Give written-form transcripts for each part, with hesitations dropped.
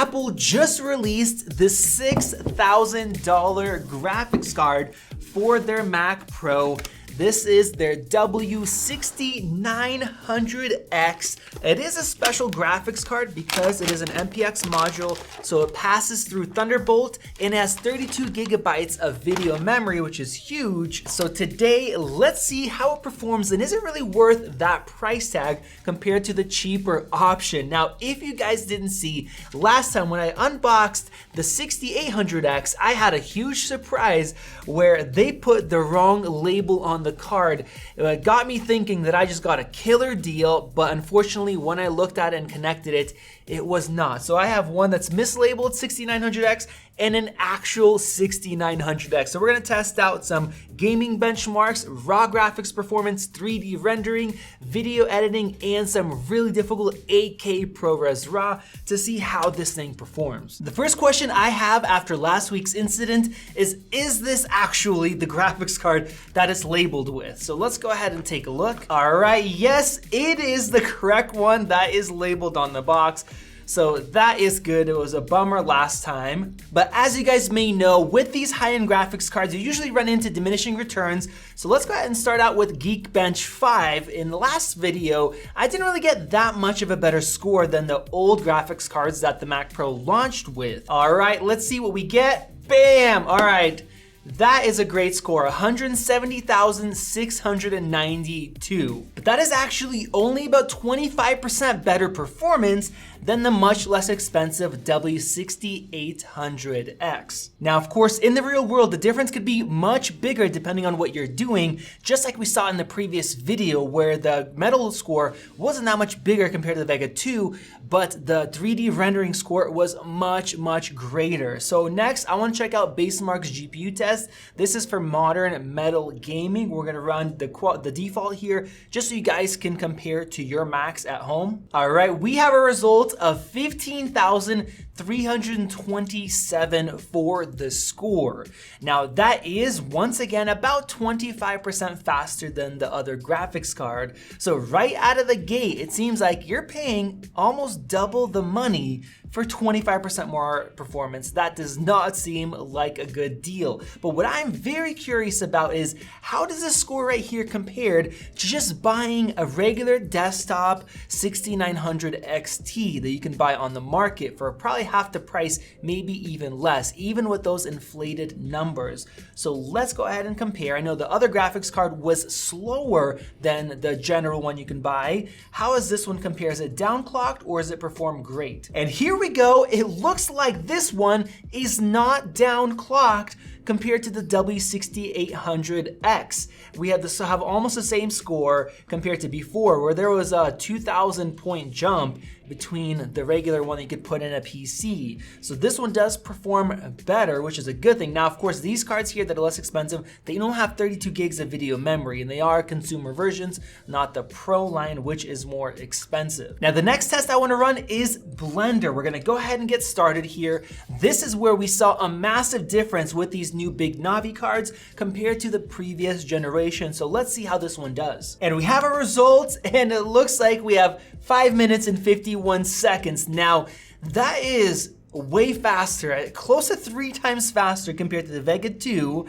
Apple just released the $6,000 graphics card for their Mac Pro. This is their W6900X. It is a special graphics card because it is an MPX module, so it passes through Thunderbolt and has 32 gigabytes of video memory, which is huge. So today, let's see how it performs and is it really worth that price tag compared to the cheaper option. Now, if you guys didn't see, last time when I unboxed the 6800X, I had a huge surprise where they put the wrong label on the card. It got me thinking that I just got a killer deal, but unfortunately when I looked at it and connected it, it was not. So I have one that's mislabeled 6900X and an actual 6900X. So we're gonna test out some gaming benchmarks, raw graphics performance, 3D rendering, video editing, and some really difficult 8K ProRes RAW to see how this thing performs. The first question I have after last week's incident is this actually the graphics card that it's labeled with? So let's go ahead and take a look. All right, yes, it is the correct one that is labeled on the box. So that is good. It was a bummer last time. But as you guys may know, with these high-end graphics cards, you usually run into diminishing returns. So let's go ahead and start out with Geekbench 5. In the last video, I didn't really get that much of a better score than the old graphics cards that the Mac Pro launched with. All right, let's see what we get. Bam! All right. That is a great score, 170,692. But that is actually only about 25% better performance than the much less expensive W6800X. Now, of course, in the real world, the difference could be much bigger depending on what you're doing, just like we saw in the previous video where the metal score wasn't that much bigger compared to the Vega 2, but the 3D rendering score was much, much greater. So next, I want to check out Basemark's GPU Test. This is for modern metal gaming. We're gonna run the default here just so you guys can compare to your Macs at home. All right, we have a result of 15,327 for the score. Now that is once again about 25% faster than the other graphics card. So right out of the gate, it seems like you're paying almost double the money for 25% more performance. That does not seem like a good deal. But what I'm very curious about is how does this score right here compared to just buying a regular desktop 6900 XT that you can buy on the market for probably half the price, maybe even less, even with those inflated numbers. So let's go ahead and compare. I know the other graphics card was slower than the general one you can buy. How is this one compare? Is it downclocked or is it perform great? And here we go. It looks like this one is not downclocked compared to the W6800X. We have almost the same score compared to before, where there was a 2,000 point jump between the regular one that you could put in a PC. So this one does perform better, which is a good thing. Now, of course, these cards here that are less expensive, they don't have 32 gigs of video memory, and they are consumer versions, not the Pro line, which is more expensive. Now, the next test I want to run is Blender. We're going to go ahead and get started here. This is where we saw a massive difference with these new big Navi cards compared to the previous generation. So let's see how this one does. And we have a result, and it looks like we have 5 minutes and 51 seconds. Now, that is way faster, close to 3 times faster compared to the Vega 2,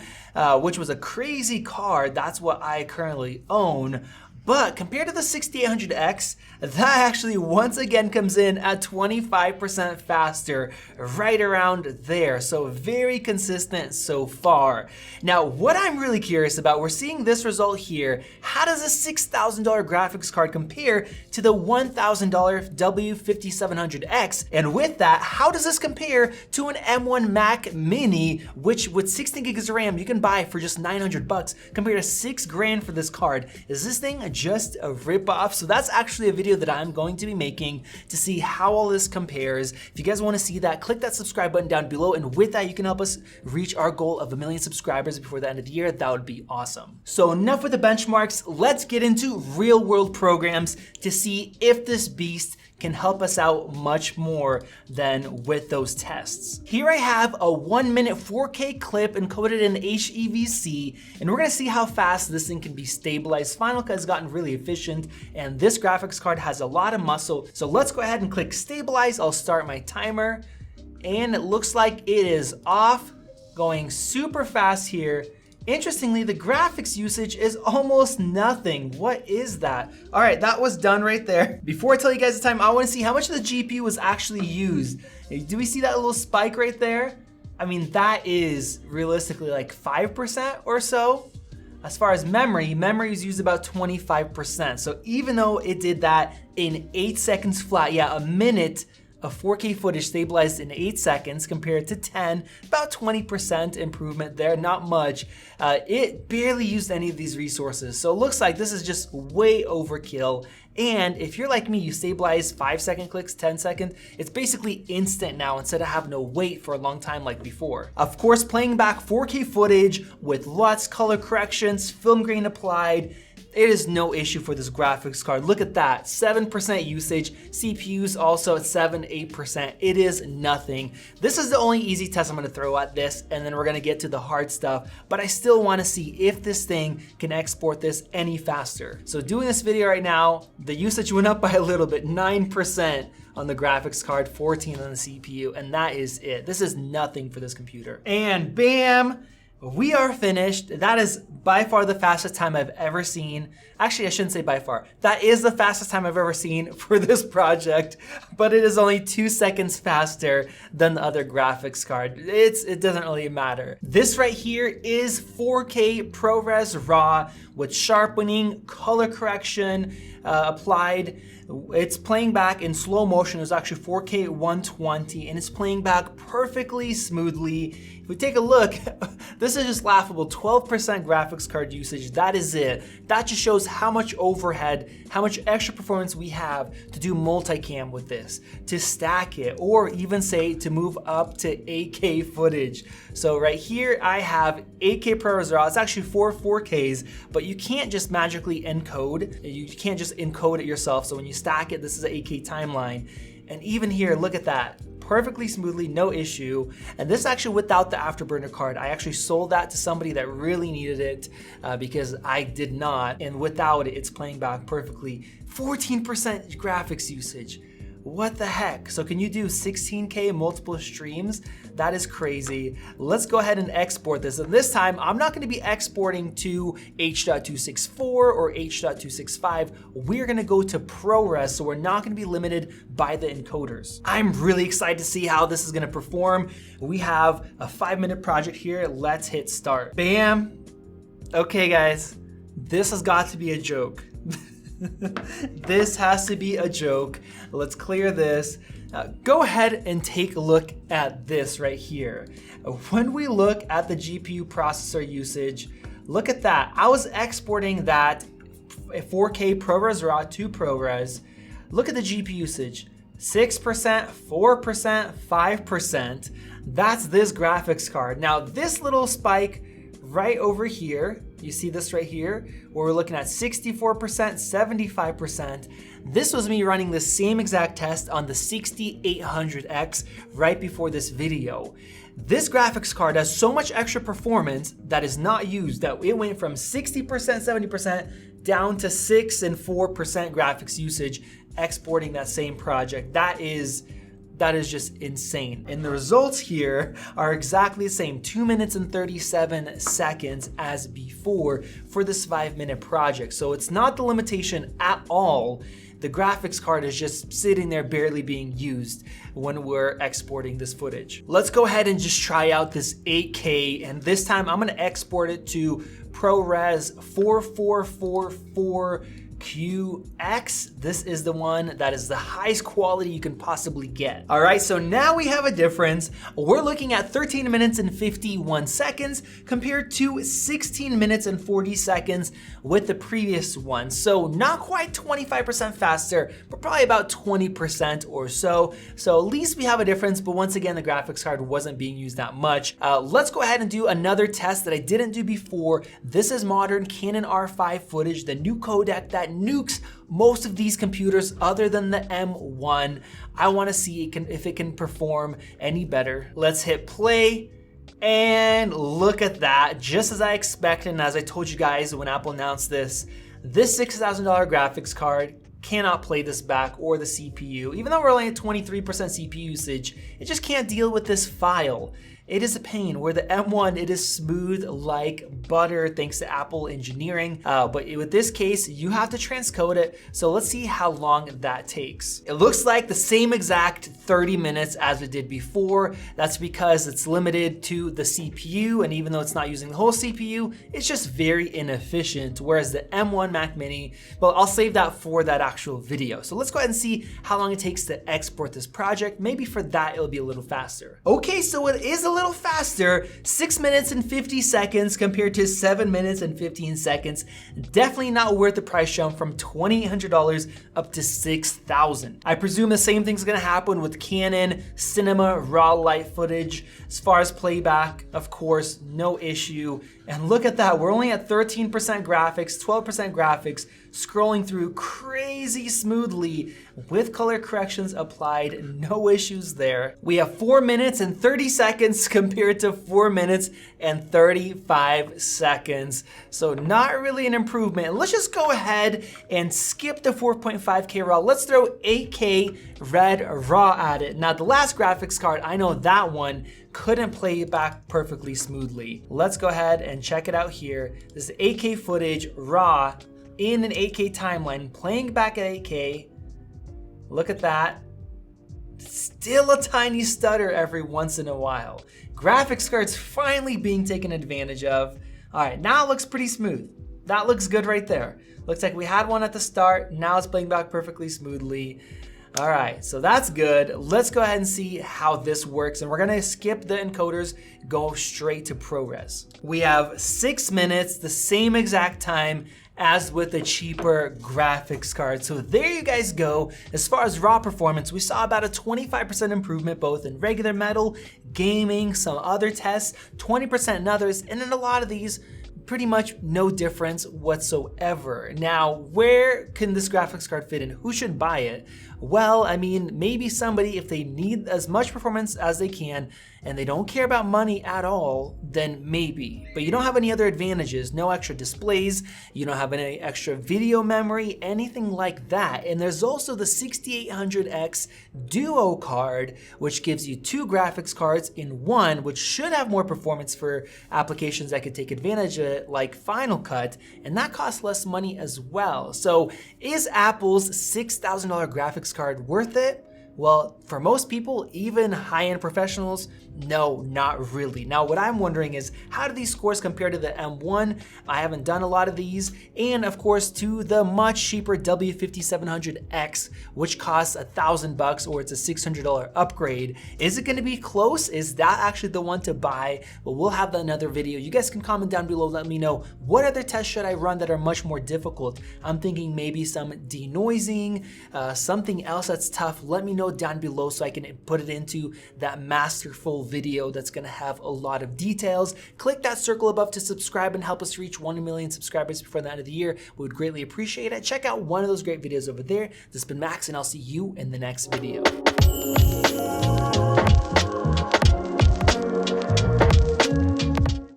which was a crazy card. That's what I currently own. But compared to the 6800X, that actually once again comes in at 25% faster, right around there. So very consistent so far. Now, what I'm really curious about, we're seeing this result here. How does a $6,000 graphics card compare to the $1,000 W5700X? And with that, how does this compare to an M1 Mac Mini, which with 16 gigs of RAM, you can buy for just $900 compared to $6 grand for this card? Is this thing just a ripoff? So that's actually a video that I'm going to be making to see how all this compares. If you guys want to see that, click that subscribe button down below, and with that you can help us reach our goal of 1 million subscribers before the end of the year. That would be awesome. So enough with the benchmarks, let's get into real world programs to see if this beast can help us out much more than with those tests. Here I have a 1-minute 4K clip encoded in HEVC, and we're gonna see how fast this thing can be stabilized. Final Cut has gotten really efficient, and this graphics card has a lot of muscle. So let's go ahead and click stabilize. I'll start my timer. and it looks like it is off, going super fast here. Interestingly, the graphics usage is almost nothing. What is that? All right, that was done right there. Before I tell you guys the time, I want to see how much of the GPU was actually used. Do we see that little spike right there? I mean, that is realistically like 5% or so. As far as memory was used about 25%. So even though it did that in 8 seconds flat, yeah, a minute of 4K footage stabilized in 8 seconds compared to 10, about 20% improvement there, not much. It barely used any of these resources. So it looks like this is just way overkill. And if you're like me, you stabilize 5-second clicks, 10-second, it's basically instant now instead of having to wait for a long time like before. Of course, playing back 4K footage with lots color corrections, film grain applied, it is no issue for this graphics card. Look at that, 7% usage, CPUs also at 7-8%. It is nothing. This is the only easy test I'm gonna throw at this, and then we're gonna get to the hard stuff, but I still wanna see if this thing can export this any faster. So doing this video right now, the usage went up by a little bit, 9% on the graphics card, 14 on the CPU, and that is it. This is nothing for this computer. And bam! We are finished. That is by far the fastest time I've ever seen. Actually, I shouldn't say by far. That is the fastest time I've ever seen for this project, but it is only 2 seconds faster than the other graphics card. It doesn't really matter. This right here is 4K ProRes RAW with sharpening, color correction applied. It's playing back in slow motion. It's actually 4K 120 and it's playing back perfectly smoothly. If we take a look, this is just laughable. 12% graphics card usage, that is it. That just shows how much overhead, how much extra performance we have to do multicam with this, to stack it, or even say to move up to 8K footage. So right here, I have 8K ProRes RAW. It's actually 4Ks, but you can't just magically encode. You can't just encode it yourself. So when you stack it, this is an 8K timeline. And even here, look at that. Perfectly smoothly, no issue. And this actually without the Afterburner card. I actually sold that to somebody that really needed it because I did not. And without it, it's playing back perfectly. 14% graphics usage. What the heck? So can you do 16K multiple streams? That is crazy. Let's go ahead and export this. And this time, I'm not gonna be exporting to H.264 or H.265. We're gonna go to ProRes, so we're not gonna be limited by the encoders. I'm really excited to see how this is gonna perform. We have a 5-minute project here. Let's hit start. Bam. Okay, guys, this has got to be a joke. This has to be a joke. Let's clear this. Go ahead and take a look at this right here. When we look at the GPU processor usage, look at that. I was exporting that 4K ProRes RAW to ProRes. Look at the GPU usage. 6%, 4%, 5%. That's this graphics card. Now this little spike right over here, you see this right here, where we're looking at 64%, 75%. This was me running the same exact test on the 6800X right before this video. This graphics card has so much extra performance that is not used that it went from 60%, 70% down to 6 and 4% graphics usage exporting that same project. That is just insane. And the results here are exactly the same, 2 minutes and 37 seconds as before for this 5-minute project. So it's not the limitation at all. The graphics card is just sitting there barely being used when we're exporting this footage. Let's go ahead and just try out this 8K, and this time I'm gonna export it to ProRes 4444QX. This is the one that is the highest quality you can possibly get. All right, so now we have a difference. We're looking at 13 minutes and 51 seconds compared to 16 minutes and 40 seconds with the previous one. So not quite 25% faster, but probably about 20% or so. So at least we have a difference, but once again, the graphics card wasn't being used that much. Let's go ahead and do another test that I didn't do before. This is modern Canon R5 footage, the new codec that nukes most of these computers other than the M1. I want to see if it can perform any better. Let's hit play. And look at that, just as I expected and as I told you guys when Apple announced this $6,000 graphics card cannot play this back, or the CPU. Even though we're only at 23% CPU usage, it just can't deal with this file. It is a pain. Where the M1, it is smooth like butter thanks to Apple engineering. But with this case, you have to transcode it. So let's see how long that takes. It looks like the same exact 30 minutes as it did before. That's because it's limited to the CPU, and even though it's not using the whole CPU, it's just very inefficient. Whereas the M1 Mac Mini, well, I'll save that for that actual video. So let's go ahead and see how long it takes to export this project. Maybe for that, it'll be a little faster. Okay, so it is a little faster, 6 minutes and 50 seconds compared to 7 minutes and 15 seconds. Definitely not worth the price jump from $2,800 up to $6,000. I presume the same thing's gonna happen with Canon Cinema RAW light footage. As far as playback, of course, no issue. And look at that, we're only at 13% graphics, 12% graphics, scrolling through crazy smoothly with color corrections applied, no issues there. We have 4 minutes and 30 seconds compared to 4 minutes and 35 seconds. So not really an improvement. Let's just go ahead and skip the 4.5K RAW. Let's throw 8K Red RAW at it. Now the last graphics card, I know that one couldn't play it back perfectly smoothly. Let's go ahead and check it out here. This is 8K footage RAW in an 8K timeline, playing back at 8K. Look at that. Still a tiny stutter every once in a while. Graphics cards finally being taken advantage of. All right, now it looks pretty smooth. That looks good right there. Looks like we had one at the start. Now it's playing back perfectly smoothly. All right, so that's good. Let's go ahead and see how this works. And we're gonna skip the encoders, go straight to ProRes. We have 6 minutes, the same exact time as with the cheaper graphics card. So there you guys go. As far as raw performance, we saw about a 25% improvement both in regular metal, gaming, some other tests, 20% in others, and in a lot of these, pretty much no difference whatsoever. Now, where can this graphics card fit in? Who should buy it? Well, I mean, maybe somebody, if they need as much performance as they can and they don't care about money at all, then maybe. But you don't have any other advantages, no extra displays, you don't have any extra video memory, anything like that. And there's also the 6800X Duo card, which gives you 2 graphics cards in one, which should have more performance for applications that could take advantage of it, like Final Cut, and that costs less money as well. So is Apple's $6,000 graphics card worth it? Well, for most people, even high-end professionals, no, not really. Now, what I'm wondering is, how do these scores compare to the M1? I haven't done a lot of these. And of course, to the much cheaper W5700X, which costs $1,000 or it's a $600 upgrade. Is it gonna be close? Is that actually the one to buy? Well, we'll have another video. You guys can comment down below, let me know what other tests should I run that are much more difficult. I'm thinking maybe some denoising, something else that's tough. Let me know down below so I can put it into that masterful video that's gonna have a lot of details. Click that circle above to subscribe and help us reach 1 million subscribers before the end of the year. We would greatly appreciate it. Check out one of those great videos over there. This has been Max, and I'll see you in the next video.